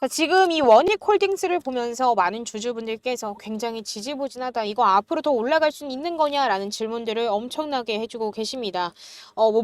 자, 지금 이 원익홀딩스를 보면서 많은 주주분들께서 굉장히 지지부진하다. 이거 앞으로 더 올라갈 수 있는 거냐라는 질문들을 엄청나게 해주고 계십니다.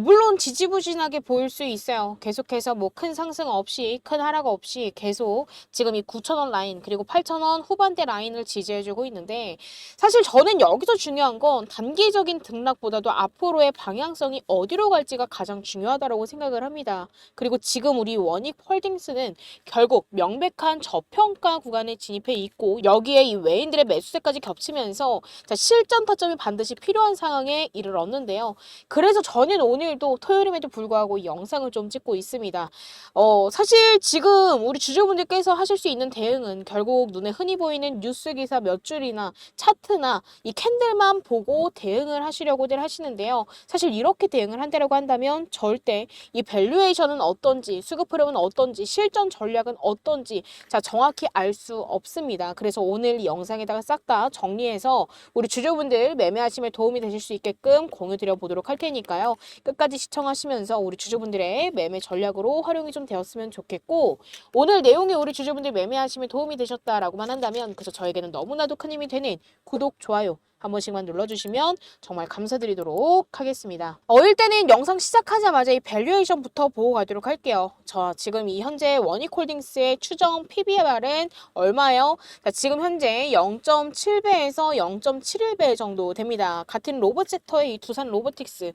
물론 지지부진하게 보일 수 있어요. 계속해서 뭐 큰 상승 없이, 큰 하락 없이 계속 지금 이 9,000원 라인 그리고 8,000원 후반대 라인을 지지해주고 있는데 사실 저는 여기서 중요한 건 단기적인 등락보다도 앞으로의 방향성이 어디로 갈지가 가장 중요하다고 생각을 합니다. 그리고 지금 우리 원익홀딩스는 결국 명백한 저평가 구간에 진입해 있고 여기에 이 외인들의 매수세까지 겹치면서 자, 실전 타점이 반드시 필요한 상황에 이르렀는데요. 그래서 저는 오늘도 토요일임에도 불구하고 이 영상을 좀 찍고 있습니다. 사실 지금 우리 주주분들께서 하실 수 있는 대응은 결국 눈에 흔히 보이는 뉴스 기사 몇 줄이나 차트나 이 캔들만 보고 대응을 하시려고들 하시는데요. 사실 이렇게 대응을 한다고 한다면 절대 이 밸류에이션은 어떤지, 수급 흐름은 어떤지, 실전 전략은 어떤지 자 정확히 알 수 없습니다. 그래서 오늘 이 영상에다가 싹 다 정리해서 우리 주주분들 매매하심에 도움이 되실 수 있게끔 공유드려 보도록 할 테니까요. 끝까지 시청하시면서 우리 주주분들의 매매 전략으로 활용이 좀 되었으면 좋겠고 오늘 내용이 우리 주주분들 매매하심에 도움이 되셨다라고만 한다면 그래서 저에게는 너무나도 큰 힘이 되는 구독, 좋아요 한 번씩만 눌러주시면 정말 감사드리도록 하겠습니다. 일단은 영상 시작하자마자 이 밸류에이션부터 보고 가도록 할게요. 저 지금 이 현재 원익홀딩스의 추정 PBR은 얼마예요? 자, 지금 현재 0.7배에서 0.71배 정도 됩니다. 같은 로봇 섹터의 이 두산 로보틱스.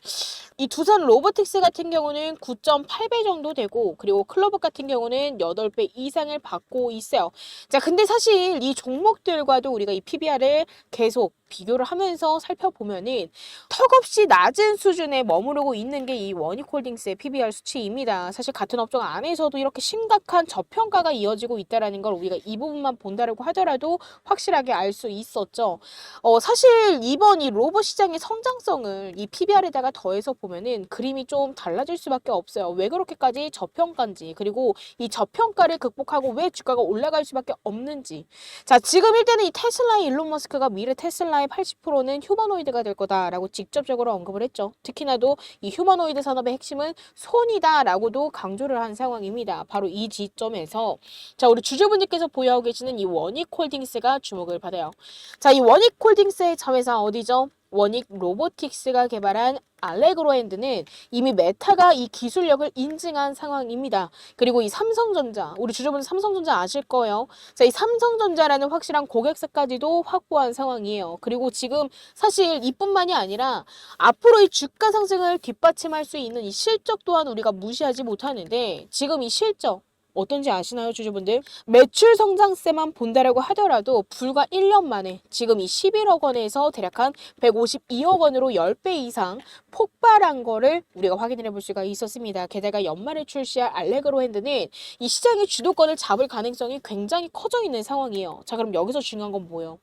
이 두산 로보틱스 같은 경우는 9.8배 정도 되고 그리고 클로버 같은 경우는 8배 이상을 받고 있어요. 자, 근데 사실 이 종목들과도 우리가 이 PBR을 계속 비교를 하면서 살펴보면은 턱없이 낮은 수준에 머무르고 있는 게 이 원익홀딩스의 PBR 수치입니다. 사실 같은 업종 안에서도 이렇게 심각한 저평가가 이어지고 있다는 걸 우리가 이 부분만 본다라고 하더라도 확실하게 알 수 있었죠. 사실 이번 이 로봇 시장의 성장성을 이 PBR에다가 더해서 보면은 그림이 좀 달라질 수밖에 없어요. 왜 그렇게까지 저평가인지 그리고 이 저평가를 극복하고 왜 주가가 올라갈 수밖에 없는지. 자, 지금 일단은 이 테슬라의 일론 머스크가 미래 테슬라의 80%는 휴머노이드가 될 거다라고 직접적으로 언급을 했죠. 특히나도 이 휴머노이드 산업의 핵심은 손이다라고도 강조를 한 상황입니다. 바로 이 지점에서 자, 우리 주주분들께서 보유하고 계시는 이 원익홀딩스가 주목을 받아요. 자, 이 원익홀딩스의 자회사 어디죠? 원익 로보틱스가 개발한 알레그로 핸드는 이미 메타가 이 기술력을 인증한 상황입니다. 그리고 이 삼성전자, 우리 주주분 삼성전자 아실 거예요. 자, 이 삼성전자라는 확실한 고객사까지도 확보한 상황이에요. 그리고 지금 사실 이뿐만이 아니라 앞으로 이 주가 상승을 뒷받침할 수 있는 이 실적 또한 우리가 무시하지 못하는데 지금 이 실적 어떤지 아시나요, 주주분들? 매출 성장세만 본다라고 하더라도 불과 1년 만에 지금 이 11억 원에서 대략 한 152억 원으로 10배 이상 폭발한 거를 우리가 확인을 해볼 수가 있었습니다. 게다가 연말에 출시할 알레그로 핸드는 이 시장의 주도권을 잡을 가능성이 굉장히 커져 있는 상황이에요. 자, 그럼 여기서 중요한 건 뭐예요?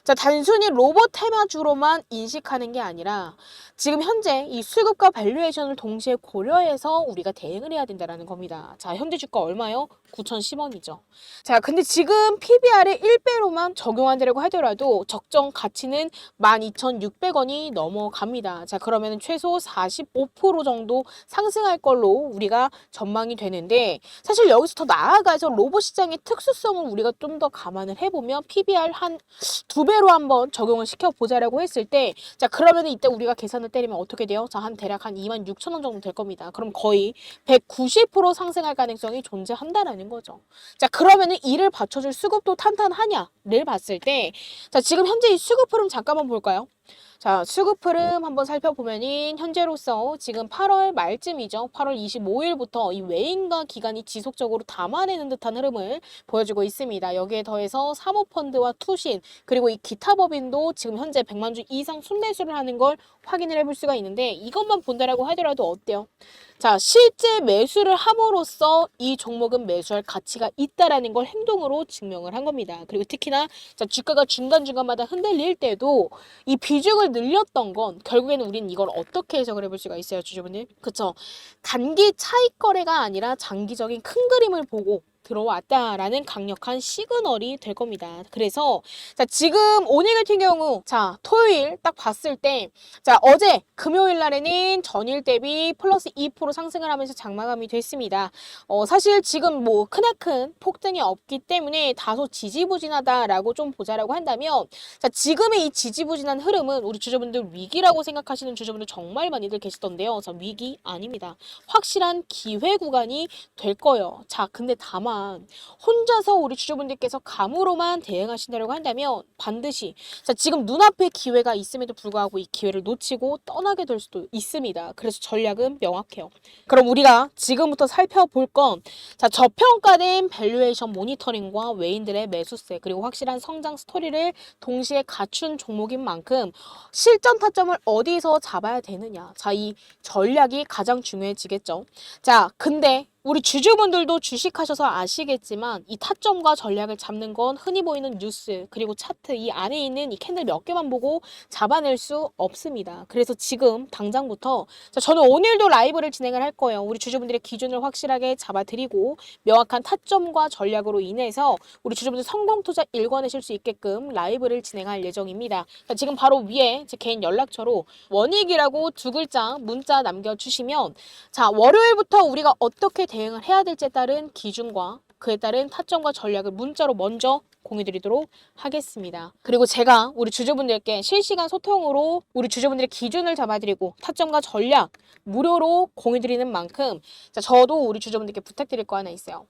자, 단순히 로봇 테마주로만 인식하는 게 아니라 지금 현재 이 수급과 밸류에이션을 동시에 고려해서 우리가 대응을 해야 된다는 겁니다. 자, 현재 주가 얼마요? 9,010원이죠. 자, 근데 지금 PBR의 1배로만 적용한다고 하더라도 적정 가치는 12,600원이 넘어갑니다. 자, 그러면 최소 45% 정도 상승할 걸로 우리가 전망이 되는데 사실 여기서 더 나아가서 로봇 시장의 특수성을 우리가 좀 더 감안을 해보면 PBR 한 2배로 한번 적용을 시켜보자라고 했을 때 자, 그러면 이때 우리가 계산을 때리면 어떻게 돼요? 자, 대략 한 26,000원 정도 될 겁니다. 그럼 거의 190% 상승할 가능성이 존재한다라는 거죠. 자, 그러면은 이를 받쳐줄 수급도 탄탄하냐를 봤을 때 자, 지금 현재 이 수급 흐름 잠깐만 볼까요? 자, 수급 흐름 한번 살펴보면은 현재로서 지금 8월 말쯤이죠. 8월 25일부터 이 외인과 기관이 지속적으로 담아내는 듯한 흐름을 보여주고 있습니다. 여기에 더해서 사모펀드와 투신 그리고 이 기타 법인도 지금 현재 100만 주 이상 순매수를 하는 걸 확인을 해볼 수가 있는데 이것만 본다라고 하더라도 어때요? 자, 실제 매수를 함으로써 이 종목은 매수할 가치가 있다라는 걸 행동으로 증명을 한 겁니다. 그리고 특히나 자, 주가가 중간중간마다 흔들릴 때도 이 비중을 늘렸던 건 결국에는 우린 이걸 어떻게 해석을 해볼 수가 있어요, 주주분들? 그쵸? 단기 차익 거래가 아니라 장기적인 큰 그림을 보고 들어왔다라는 강력한 시그널이 될 겁니다. 그래서 자, 지금 오늘 같은 경우 자, 토요일 딱 봤을 때 자, 어제 금요일 날에는 전일 대비 플러스 2% 상승을 하면서 장마감이 됐습니다. 사실 지금 뭐 크나큰 폭등이 없기 때문에 다소 지지부진하다라고 좀 보자라고 한다면 자, 지금의 이 지지부진한 흐름은 우리 주주분들 위기라고 생각하시는 주주분들 정말 많이들 계시던데요. 자, 위기 아닙니다. 확실한 기회 구간이 될 거예요. 자, 근데 다만 혼자서 우리 주주분들께서 감으로만 대응하신다고 한다면 반드시 자, 지금 눈앞에 기회가 있음에도 불구하고 이 기회를 놓치고 떠나게 될 수도 있습니다. 그래서 전략은 명확해요. 그럼 우리가 지금부터 살펴볼 건 자, 저평가된 밸류에이션 모니터링과 외인들의 매수세 그리고 확실한 성장 스토리를 동시에 갖춘 종목인 만큼 실전 타점을 어디서 잡아야 되느냐. 자, 이 전략이 가장 중요해지겠죠. 자, 근데 우리 주주분들도 주식하셔서 아시겠지만 이 타점과 전략을 잡는 건 흔히 보이는 뉴스 그리고 차트 이 안에 있는 이 캔들 몇 개만 보고 잡아낼 수 없습니다. 그래서 지금 당장부터 자, 저는 오늘도 라이브를 진행을 할 거예요. 우리 주주분들의 기준을 확실하게 잡아드리고 명확한 타점과 전략으로 인해서 우리 주주분들 성공 투자 일궈내실 수 있게끔 라이브를 진행할 예정입니다. 자, 지금 바로 위에 제 개인 연락처로 원익이라고 두 글자 문자 남겨주시면 자, 월요일부터 우리가 어떻게 대응을 해야 될지에 따른 기준과 그에 따른 타점과 전략을 문자로 먼저 공유드리도록 하겠습니다. 그리고 제가 우리 주주분들께 실시간 소통으로 우리 주주분들의 기준을 잡아드리고 타점과 전략 무료로 공유드리는 만큼 자, 저도 우리 주주분들께 부탁드릴 거 하나 있어요.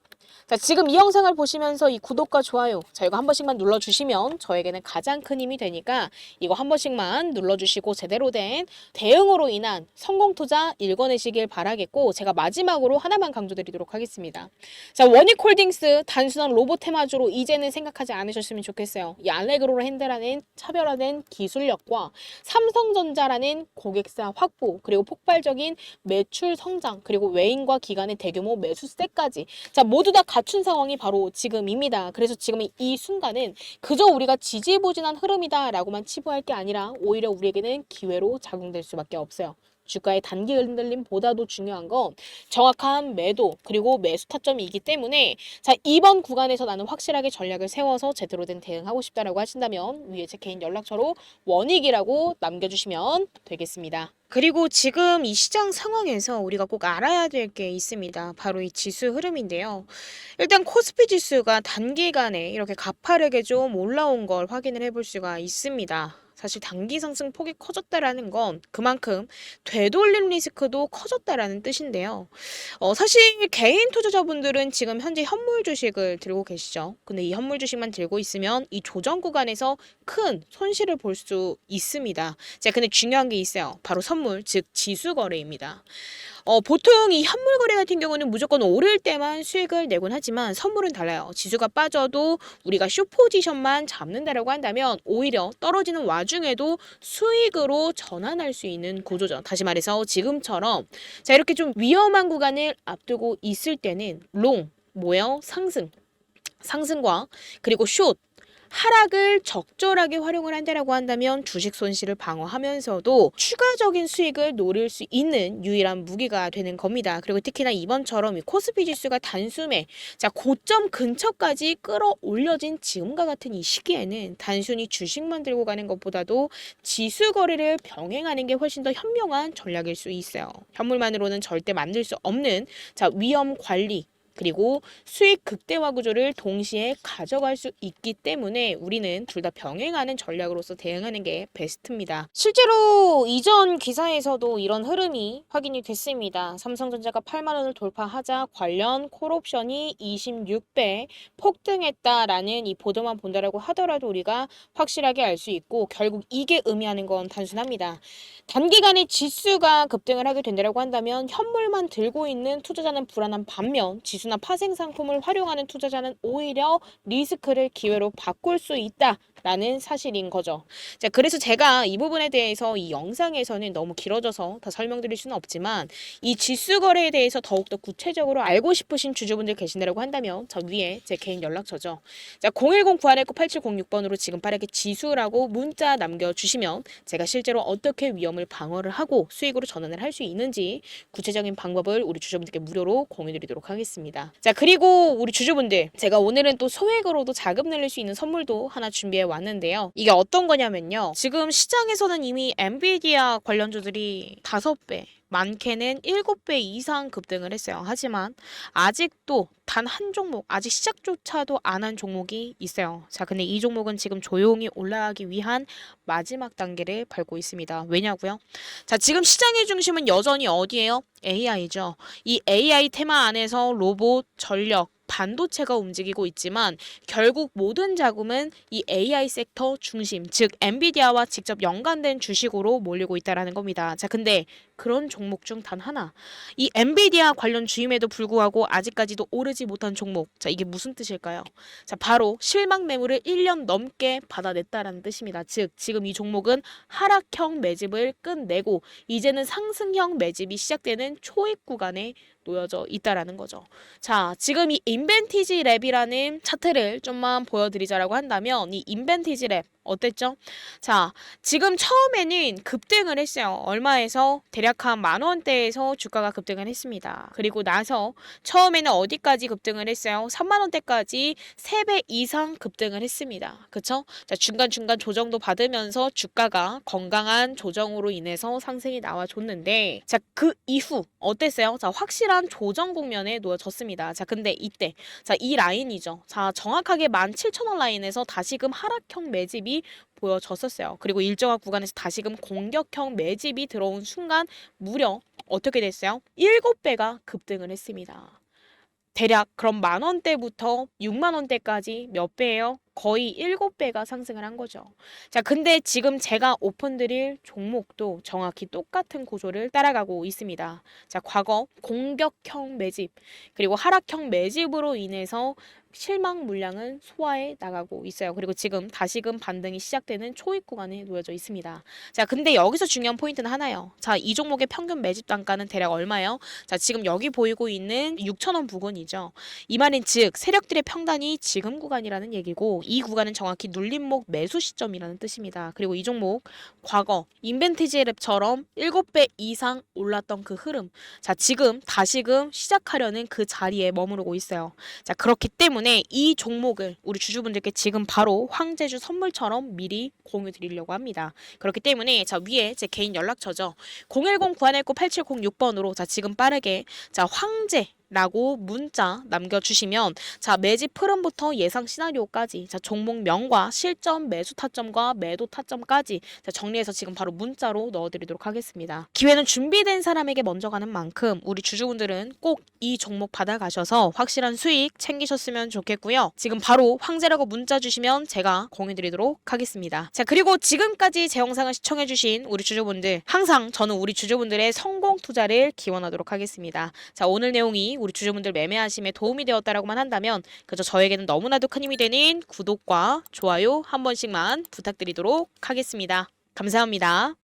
자, 지금 이 영상을 보시면서 이 구독과 좋아요 자, 이거 한 번씩만 눌러주시면 저에게는 가장 큰 힘이 되니까 이거 한 번씩만 눌러주시고 제대로 된 대응으로 인한 성공 투자 읽어내시길 바라겠고 제가 마지막으로 하나만 강조드리도록 하겠습니다. 자, 원익홀딩스 단순한 로봇 테마주로 이제는 생각하지 않으셨으면 좋겠어요. 이 알레그로 핸드라는 차별화된 기술력과 삼성전자라는 고객사 확보 그리고 폭발적인 매출 성장 그리고 외인과 기관의 대규모 매수세까지 자, 모두 다 갖춘 상황이 바로 지금입니다. 그래서 지금 이 순간은 그저 우리가 지지부진한 흐름이다라고만 치부할 게 아니라 오히려 우리에게는 기회로 작용될 수밖에 없어요. 주가의 단기 흔들림보다도 중요한 건 정확한 매도 그리고 매수 타점이기 때문에 자, 이번 구간에서 나는 확실하게 전략을 세워서 제대로 된 대응하고 싶다라고 하신다면 위에 제 개인 연락처로 원익이라고 남겨주시면 되겠습니다. 그리고 지금 이 시장 상황에서 우리가 꼭 알아야 될 게 있습니다. 바로 이 지수 흐름인데요. 일단 코스피 지수가 단기간에 이렇게 가파르게 좀 올라온 걸 확인을 해볼 수가 있습니다. 사실 단기 상승 폭이 커졌다라는 건 그만큼 되돌림 리스크도 커졌다라는 뜻인데요. 사실 개인 투자자분들은 지금 현재 현물 주식을 들고 계시죠. 근데 이 현물 주식만 들고 있으면 이 조정 구간에서 큰 손실을 볼 수 있습니다. 자, 근데 중요한 게 있어요. 바로 선물, 즉 지수 거래입니다. 보통 이 현물 거래 같은 경우는 무조건 오를 때만 수익을 내곤 하지만 선물은 달라요. 지수가 빠져도 우리가 숏 포지션만 잡는다라고 한다면 오히려 떨어지는 와중에도 수익으로 전환할 수 있는 구조죠. 다시 말해서 지금처럼 자, 이렇게 좀 위험한 구간을 앞두고 있을 때는 롱, 뭐예요? 상승과 그리고 숏 하락을 적절하게 활용을 한다라고 한다면 주식 손실을 방어하면서도 추가적인 수익을 노릴 수 있는 유일한 무기가 되는 겁니다. 그리고 특히나 이번처럼 이 코스피 지수가 단숨에 자, 고점 근처까지 끌어올려진 지금과 같은 이 시기에는 단순히 주식만 들고 가는 것보다도 지수 거래를 병행하는 게 훨씬 더 현명한 전략일 수 있어요. 현물만으로는 절대 만들 수 없는 자, 위험 관리 그리고 수익 극대화 구조를 동시에 가져갈 수 있기 때문에 우리는 둘 다 병행하는 전략으로서 대응하는 게 베스트입니다. 실제로 이전 기사에서도 이런 흐름이 확인이 됐습니다. 삼성전자가 8만 원을 돌파하자 관련 콜옵션이 26배 폭등했다라는 이 보도만 본다라고 하더라도 우리가 확실하게 알 수 있고 결국 이게 의미하는 건 단순합니다. 단기간에 지수가 급등을 하게 된다고 한다면 현물만 들고 있는 투자자는 불안한 반면 지수나 파생 상품을 활용하는 투자자는 오히려 리스크를 기회로 바꿀 수 있다. 라는 사실인 거죠. 자, 그래서 제가 이 부분에 대해서 이 영상에서는 너무 길어져서 다 설명드릴 수는 없지만 이 지수 거래에 대해서 더욱더 구체적으로 알고 싶으신 주주분들 계신다고 한다면 저 위에 제 개인 연락처죠. 자, 010-919-8706번으로 지금 빠르게 지수라고 문자 남겨주시면 제가 실제로 어떻게 위험을 방어를 하고 수익으로 전환을 할 수 있는지 구체적인 방법을 우리 주주분들께 무료로 공유드리도록 하겠습니다. 자, 그리고 우리 주주분들 제가 오늘은 또 소액으로도 자금 늘릴 수 있는 선물도 하나 준비해 왔는데요. 이게 어떤 거냐면요. 지금 시장에서는 이미 엔비디아 관련주들이 5배 많게는 7배 이상 급등을 했어요. 하지만 아직도 단 한 종목, 아직 시작조차도 안 한 종목이 있어요. 자, 근데 이 종목은 지금 조용히 올라가기 위한 마지막 단계를 밟고 있습니다. 왜냐고요? 자, 지금 시장의 중심은 여전히 어디예요? AI죠. 이 AI 테마 안에서 로봇, 전력, 반도체가 움직이고 있지만 결국 모든 자금은 이 AI 섹터 중심, 즉 엔비디아와 직접 연관된 주식으로 몰리고 있다라는 겁니다. 자, 근데 그런 종목 중 단 하나, 이 엔비디아 관련 주임에도 불구하고 아직까지도 오르지 못한 종목. 자, 이게 무슨 뜻일까요? 자, 바로 실망 매물을 1년 넘게 받아냈다라는 뜻입니다. 즉, 지금 이 종목은 하락형 매집을 끝내고 이제는 상승형 매집이 시작되는 초입 구간에 놓여져 있다라는 거죠. 자, 지금 이 인벤티지 랩이라는 차트를 좀만 보여드리자라고 한다면 이 인벤티지 랩 어땠죠? 자, 지금 처음에는 급등을 했어요. 얼마에서? 대략 한 10,000원대에서 주가가 급등을 했습니다. 그리고 나서 처음에는 어디까지 급등을 했어요? 30,000원대까지 3배 이상 급등을 했습니다. 그쵸? 자, 중간중간 조정도 받으면서 주가가 건강한 조정으로 인해서 상승이 나와줬는데, 자, 그 이후 어땠어요? 자, 확실한 조정 국면에 놓여졌습니다. 자, 근데 이때, 자, 이 라인이죠. 자, 정확하게 17,000원 라인에서 다시금 하락형 매집이 보여졌었어요. 그리고 일정한 구간에서 다시금 공격형 매집이 들어온 순간 무려 어떻게 됐어요? 7배가 급등을 했습니다. 대략 그럼 10,000원대부터 60,000원대까지 몇 배예요? 거의 7배가 상승을 한 거죠. 자, 근데 지금 제가 오픈드릴 종목도 정확히 똑같은 구조를 따라가고 있습니다. 자, 과거 공격형 매집, 그리고 하락형 매집으로 인해서 실망 물량은 소화해 나가고 있어요. 그리고 지금 다시금 반등이 시작되는 초입 구간에 놓여져 있습니다. 자, 근데 여기서 중요한 포인트는 하나요. 자, 이 종목의 평균 매집 단가는 대략 얼마예요? 자, 지금 여기 보이고 있는 6,000원 부근이죠. 이 말은 즉 세력들의 평단이 지금 구간이라는 얘기고 이 구간은 정확히 눌림목 매수 시점이라는 뜻입니다. 그리고 이 종목 과거 인벤티지 랩처럼 7배 이상 올랐던 그 흐름, 자, 지금 다시금 시작하려는 그 자리에 머무르고 있어요. 자, 그렇기 때문에 이 종목을 우리 주주분들께 지금 바로 황제주 선물처럼 미리 공유 드리려고 합니다. 그렇기 때문에 자, 위에 제 개인 연락처죠. 010-919-8706번으로 자, 지금 빠르게 자, 황제 라고 문자 남겨주시면 자, 매집 흐름부터 예상 시나리오까지 자, 종목명과 실점, 매수 타점과 매도 타점까지 자, 정리해서 지금 바로 문자로 넣어드리도록 하겠습니다. 기회는 준비된 사람에게 먼저 가는 만큼 우리 주주분들은 꼭 이 종목 받아가셔서 확실한 수익 챙기셨으면 좋겠고요. 지금 바로 황제라고 문자 주시면 제가 공유드리도록 하겠습니다. 자, 그리고 지금까지 제 영상을 시청해주신 우리 주주분들 항상 저는 우리 주주분들의 성공 투자를 기원하도록 하겠습니다. 자, 오늘 내용이 우리 주주분들 매매하심에 도움이 되었다라고만 한다면 그저 저에게는 너무나도 큰 힘이 되는 구독과 좋아요 한 번씩만 부탁드리도록 하겠습니다. 감사합니다.